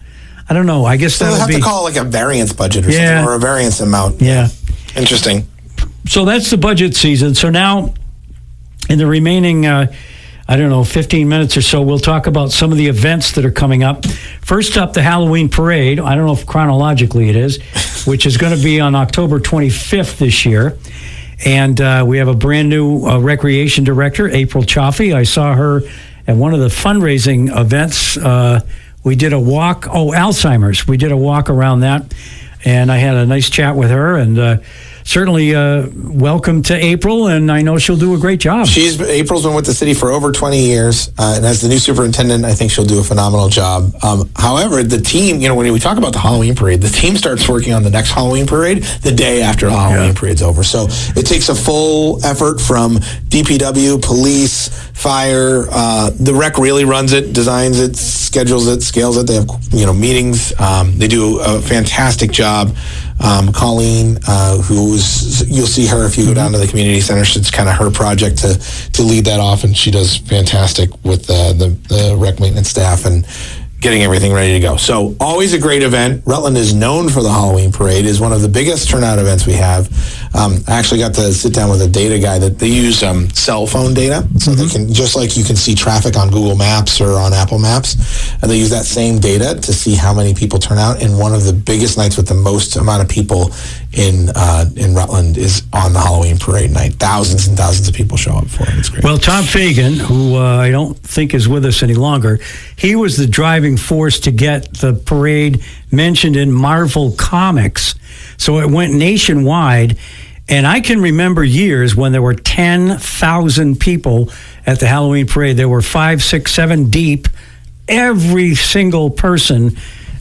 I don't know. I guess so that'll have to call it like a variance budget or something, or a variance amount. Yeah. Interesting. So that's the budget season. So now in the remaining 15 minutes or so, we'll talk about some of the events that are coming up. First up, the Halloween Parade. I don't know if chronologically it is, which is going to be on October 25th this year. And we have a brand new recreation director, April Chaffee. I saw her at one of the fundraising events. We did a walk, Alzheimer's. We did a walk around that, and I had a nice chat with her, and certainly welcome to April, and I know she'll do a great job. April's been with the city for over 20 years, and as the new superintendent, I think she'll do a phenomenal job. However, the team, when we talk about the Halloween parade, the team starts working on the next Halloween parade the day after the Halloween parade's over. So it takes a full effort from DPW, police, fire. The rec really runs it, designs it, schedules it, scales it. They have meetings. They do a fantastic job. Colleen, you'll see her if you go down to the community center. It's kind of her project to lead that off, and she does fantastic with the rec maintenance staff and getting everything ready to go. So always a great event. Rutland is known for the Halloween parade. Is one of the biggest turnout events we have. I actually got to sit down with a data guy that they use cell phone data, so they can, just like you can see traffic on Google Maps or on Apple Maps, and they use that same data to see how many people turn out. And one of the biggest nights with the most amount of people in Rutland is on the Halloween parade night. Thousands and thousands of people show up for it. It's great. Well, Tom Fagan, who I don't think is with us any longer, he was the driving force to get the parade mentioned in Marvel Comics. So it went nationwide. And I can remember years when there were 10,000 people at the Halloween parade. There were 5, 6, 7 deep. Every single person,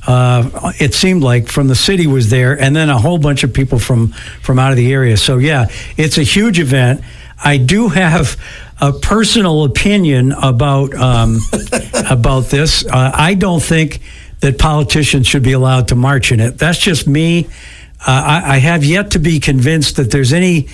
it seemed like, from the city was there, and then a whole bunch of people from out of the area. So, yeah, it's a huge event. I do have a personal opinion about this. I don't think that politicians should be allowed to march in it. That's just me. I have yet to be convinced that there's any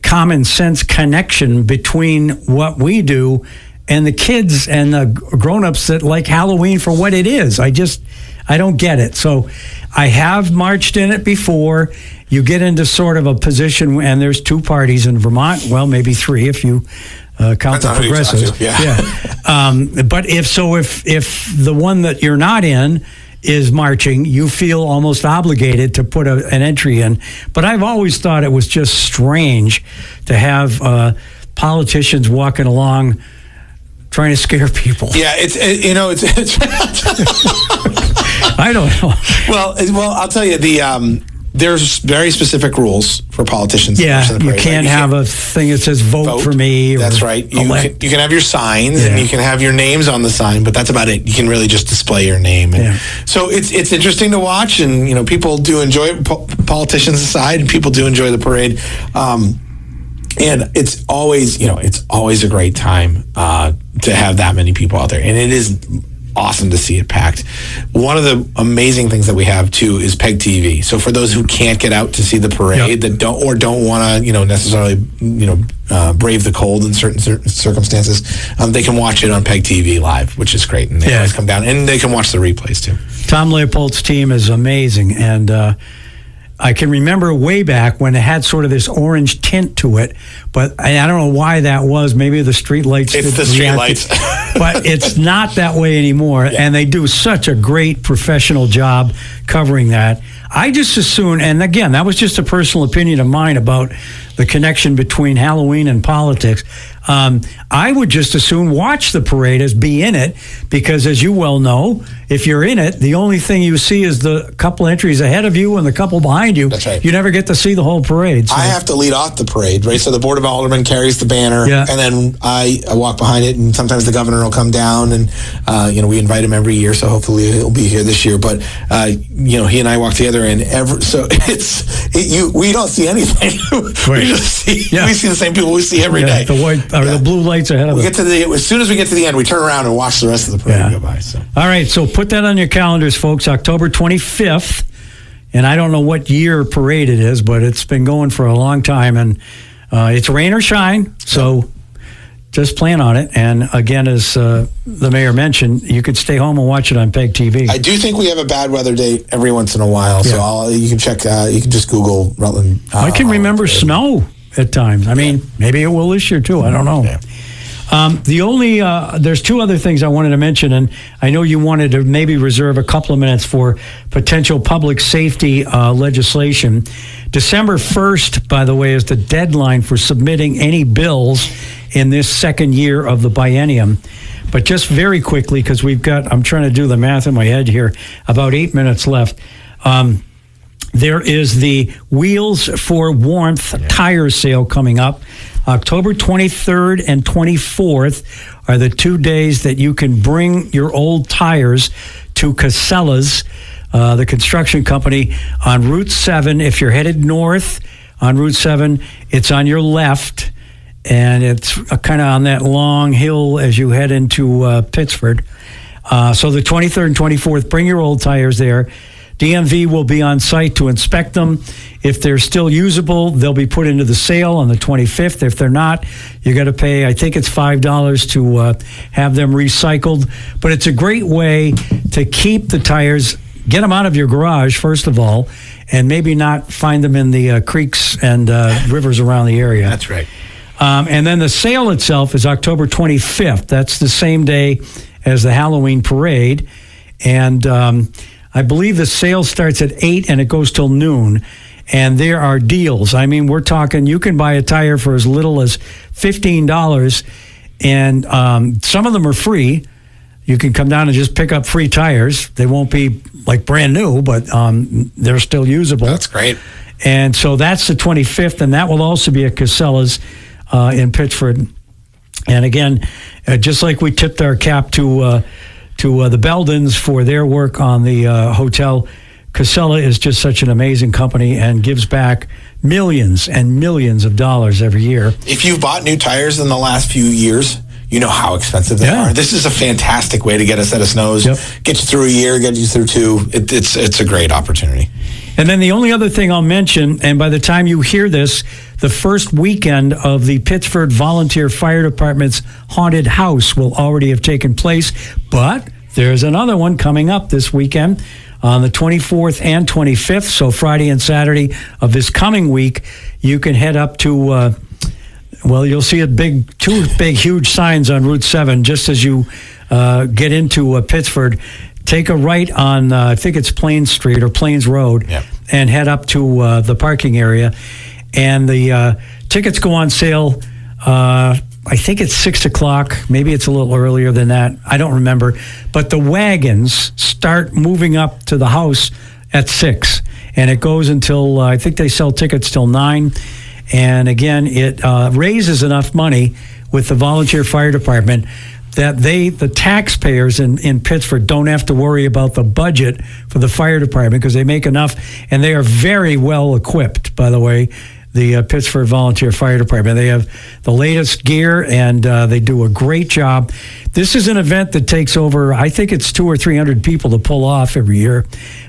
common sense connection between what we do and the kids and the grown-ups that like Halloween for what it is. I don't get it. So I have marched in it before. You get into sort of a position, and there's 2 parties in Vermont. Well, maybe 3 if you count the progressives. But if the one that you're not in is marching, you feel almost obligated to put an entry in. But I've always thought it was just strange to have politicians walking along trying to scare people. Yeah, it's I don't know. Well, I'll tell you, there's very specific rules for politicians. Yeah, you can't have a thing that says vote for me. That's right. You can have your signs and you can have your names on the sign, but that's about it. You can really just display your name. And so it's interesting to watch, and people do enjoy it, politicians aside, and people do enjoy the parade. And it's always a great time to have that many people out there, and it is awesome to see it packed. One of the amazing things that we have too is PEG TV. So for those who can't get out to see the parade, that don't want to necessarily brave the cold in certain circumstances, they can watch it on PEG TV live, which is great, and they always come down, and they can watch the replays too. Tom Leopold's team is amazing, and I can remember way back when it had sort of this orange tint to it, but I don't know why that was. Maybe the street lights. It's the street lights. But it's not that way anymore, and they do such a great professional job covering that. I just assume, and again, that was just a personal opinion of mine about the connection between Halloween and politics. I would just as soon watch the parade as be in it, because as you well know, if you're in it, the only thing you see is the couple entries ahead of you and the couple behind you. That's right. You never get to see the whole parade. So. I have to lead off the parade, right? So the Board of Aldermen carries the banner, and then I walk behind it, and sometimes the governor will come down, and we invite him every year, so hopefully he'll be here this year. But he and I walk together, and we don't see anything. Right. We see the same people we see every day. The white or the blue lights ahead of us. As soon as we get to the end, we turn around and watch the rest of the parade go by. So. All right, so put that on your calendars, folks. October 25th, and I don't know what year parade it is, but it's been going for a long time, and it's rain or shine, so just plan on it. And again, as the mayor mentioned, you could stay home and watch it on PEG TV. I do think we have a bad weather day every once in a while, so you can check. You can just Google Rutland. I can remember snow at times. I mean, maybe it will this year too. I don't know. Yeah. There's 2 other things I wanted to mention, and I know you wanted to maybe reserve a couple of minutes for potential public safety legislation. December 1st, by the way, is the deadline for submitting any bills in this second year of the biennium. But just very quickly, because I'm trying to do the math in my head here, about 8 minutes left. There is the Wheels for Warmth tire sale coming up. October 23rd and 24th are the 2 days that you can bring your old tires to Casella's, the construction company, on Route 7. If you're headed north on Route 7, it's on your left, and it's kind of on that long hill as you head into Pittsford. So the 23rd and 24th, bring your old tires there. DMV will be on site to inspect them. If they're still usable, they'll be put into the sale on the 25th. If they're not, you got to pay, I think it's $5 to have them recycled. But it's a great way to keep the tires, get them out of your garage, first of all, and maybe not find them in the creeks and rivers around the area. That's right. And then the sale itself is October 25th. That's the same day as the Halloween parade. And I believe the sale starts at 8 and it goes till noon. And there are deals. I mean, we're talking, you can buy a tire for as little as $15, and some of them are free. You can come down and just pick up free tires. They won't be like brand new, but they're still usable. That's great. And so that's the 25th, and that will also be at Casella's in Pittsford. And again, just like we tipped our cap to the Beldens for their work on the hotel, Casella is just such an amazing company and gives back millions and millions of dollars every year. If you've bought new tires in the last few years, you know how expensive they are. This is a fantastic way to get a set of snows, get you through a year, get you through 2. It's a great opportunity. And then the only other thing I'll mention, and by the time you hear this, the first weekend of the Pittsford Volunteer Fire Department's Haunted House will already have taken place, but there's another one coming up this weekend on the 24th and 25th, so Friday and Saturday of this coming week. You can head up to, you'll see two big, huge signs on Route 7 just as you get into Pittsford. Take a right on, I think it's Plains Street or Plains Road, and head up to the parking area. And the tickets go on sale, I think it's 6 o'clock. Maybe it's a little earlier than that. I don't remember. But the wagons start moving up to the house at 6. And it goes until, I think they sell tickets till 9. And again, it raises enough money with the volunteer fire department that the taxpayers in Pittsford don't have to worry about the budget for the fire department because they make enough, and they are very well equipped, by the way, the Pittsford Volunteer Fire Department. They have the latest gear, and they do a great job. This is an event that takes over, I think it's 200 or 300 people to pull off every year,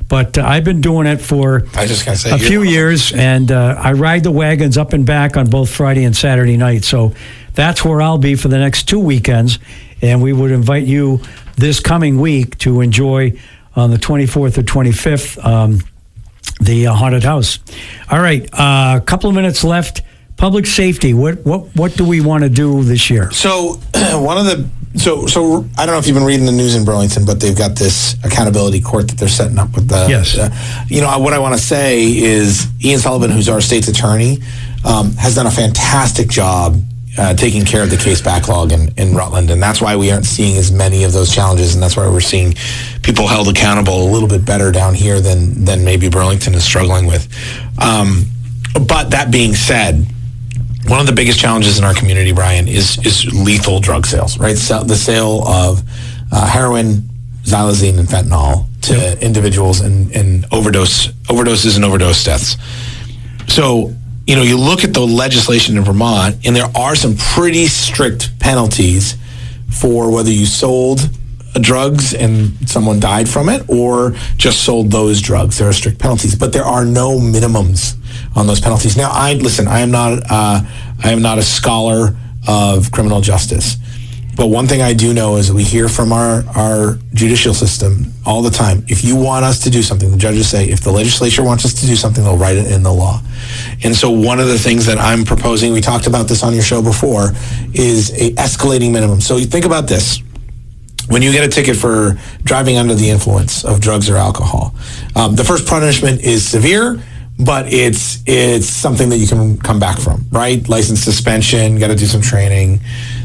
but I've been doing it for a few years, and I ride the wagons up and back on both Friday and Saturday night, so that's where I'll be for the next 2 weekends. And we would invite you this coming week to enjoy on the 24th or 25th the Haunted House. All right, a couple of minutes left. Public safety. What do we want to do this year? So one of the so I don't know if you've been reading the news in Burlington, but they've got this accountability court that they're setting up with the. Yes. What I want to say is Ian Sullivan, who's our state's attorney, has done a fantastic job taking care of the case backlog in Rutland, and that's why we aren't seeing as many of those challenges, and that's why we're seeing people held accountable a little bit better down here than maybe Burlington is struggling with. But that being said, one of the biggest challenges in our community, Brian, is lethal drug sales, right? So the sale of heroin, xylazine, and fentanyl to individuals and overdoses and overdose deaths. So you look at the legislation in Vermont, and there are some pretty strict penalties for whether you sold drugs and someone died from it or just sold those drugs. There are strict penalties, but there are no minimums on those penalties. Now, I am not a scholar of criminal justice, but one thing I do know is that we hear from our judicial system all the time. If you want us to do something, the judges say, if the legislature wants us to do something, they'll write it in the law. And so one of the things that I'm proposing, we talked about this on your show before, is a escalating minimum. So you think about this. When you get a ticket for driving under the influence of drugs or alcohol, the first punishment is severe, but it's something that you can come back from, right? License suspension, got to do some training.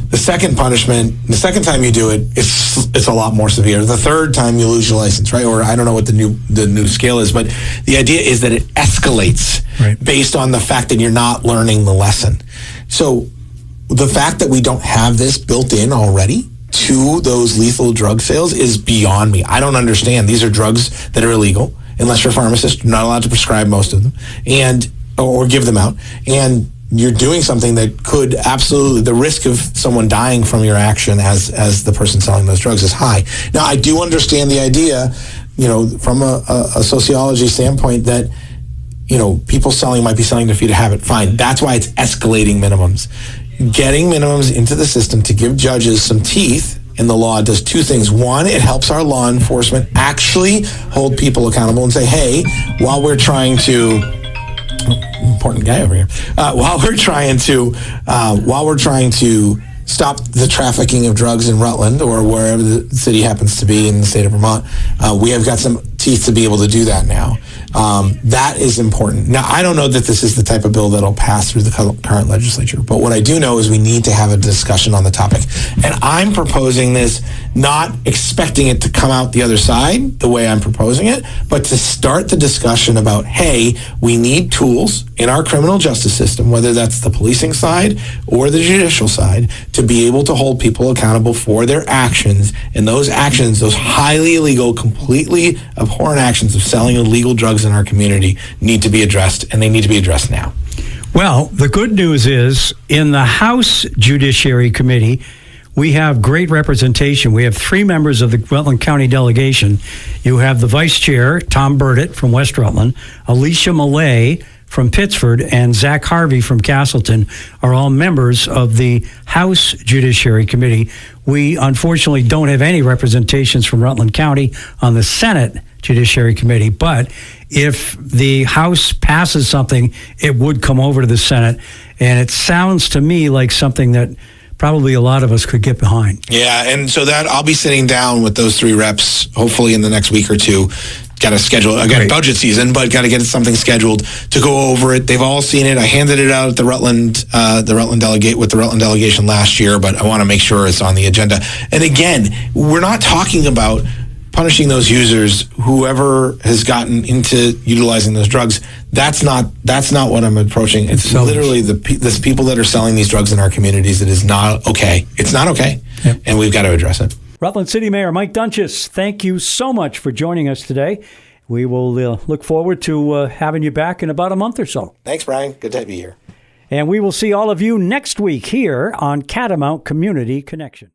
The second punishment, the second time you do it, it's a lot more severe. The third time you lose your license, right? Or I don't know what the new scale is, but the idea is that it escalates based on the fact that you're not learning the lesson. So the fact that we don't have this built in already to those lethal drug sales is beyond me. I don't understand. These are drugs that are illegal unless you're a pharmacist. You're not allowed to prescribe most of them or give them out. And you're doing something that could absolutely, the risk of someone dying from your action as the person selling those drugs is high. Now, I do understand the idea, from a sociology standpoint that, people selling might be selling to feed a habit. Fine. That's why it's escalating minimums. Getting minimums into the system to give judges some teeth in the law does two things. One, it helps our law enforcement actually hold people accountable and say, hey, while we're trying to important guy over here. While we're trying to stop the trafficking of drugs in Rutland or wherever the city happens to be in the state of Vermont, we have got some teeth to be able to do that now. That is important. Now, I don't know that this is the type of bill that'll pass through the current legislature, but what I do know is we need to have a discussion on the topic. And I'm proposing this, not expecting it to come out the other side the way I'm proposing it, but to start the discussion about, hey, we need tools in our criminal justice system, whether that's the policing side or the judicial side, to be able to hold people accountable for their actions. And those actions, those highly illegal, completely abhorrent actions of selling illegal drugs in our community, need to be addressed, and they need to be addressed now. Well, the good news is in the House Judiciary Committee, we have great representation. We have 3 members of the Rutland County delegation. You have the vice chair, Tom Burdett from West Rutland, Alicia Millay from Pittsford and Zach Harvey from Castleton are all members of the House Judiciary Committee. We unfortunately don't have any representations from Rutland County on the Senate Judiciary Committee, but if the House passes something, it would come over to the Senate, and it sounds to me like something that probably a lot of us could get behind. Yeah, and so that I'll be sitting down with those 3 reps, hopefully in the next week or two. Got to schedule, again, budget season, but got to get something scheduled to go over it. They've all seen it. I handed it out at the Rutland delegate with the Rutland delegation last year, but I want to make sure it's on the agenda. And again, we're not talking about punishing those users, whoever has gotten into utilizing those drugs. That's not what I'm approaching. It's literally the people that are selling these drugs in our communities. It is not okay. It's not okay, and we've got to address it. Rutland City Mayor Mike Doenges, thank you so much for joining us today. We will look forward to having you back in about a month or so. Thanks, Brian. Good to be here. And we will see all of you next week here on Catamount Community Connection.